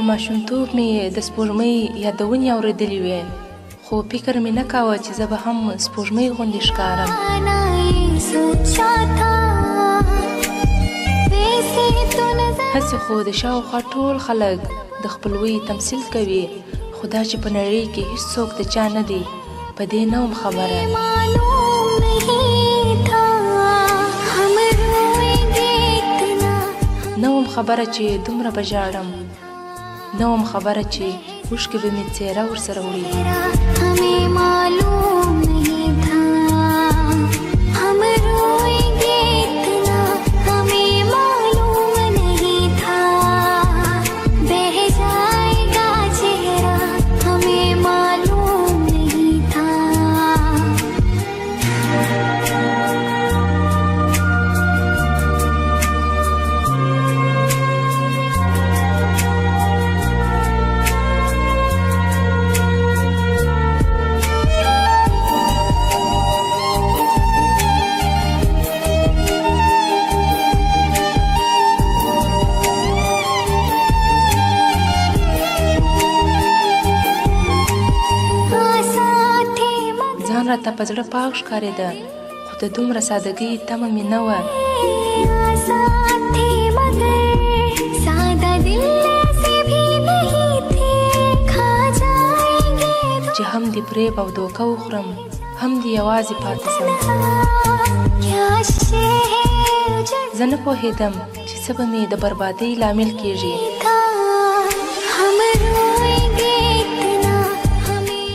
ماشومتوب مې د سپوږمۍ یادونې اورېدلې وې، خو فکر مې نه کاوه چې زه به هم سپوږمۍ غوندې ښکارم. هسې خو د شاوخوا ټول خلک د خپلوۍ تمثیل کوي، خو دا چې په نړۍ کې هیڅوک د چا نه دی، په دې نه وم خبره. نه وم خبره چې دومره به ژاړم، نه وم خبره چې اوښکې به مې څېره ورسره وړي. راته په زړه پاک ښکارېده، خو د دومره سادګۍ تمه مې نه وه. چې هم دې فریب او دوکه وخورم، هم دې یوازې پاتې سم. زه نه پوهېدم چې څه به مې د بربادۍ لامل کېږي.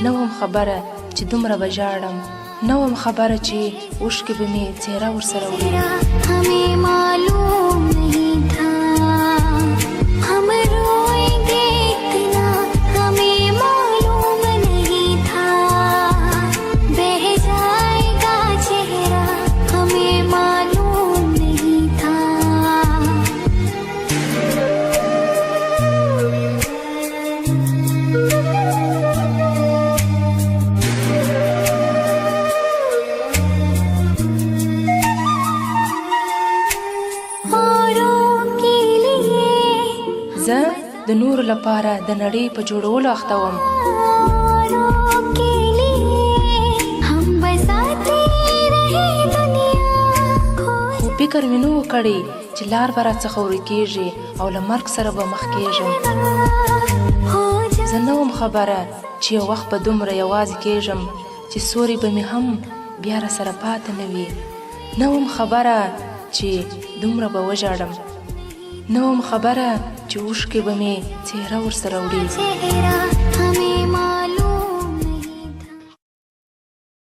نه وم خبره چې دومره به ژاړم، نه وم خبره چې اوښکې به مې څېره ورسره وړي. زه د نورو لپاره د نړۍ په جوړولو اخته وم. خو فکر مې نه و کړی چې لار به راڅخه ورکېږي او له مرګ سره به مخ کېږم. زه نه وم خبره چې یو وخت به دومره یوازې کېږم چې سیوری به مې هم بیا راسره پاته نه وي. نه وم خبره چې دومره به وژاړم، نه وم خبره چې اوښکې به مې څېره ورسره وړي.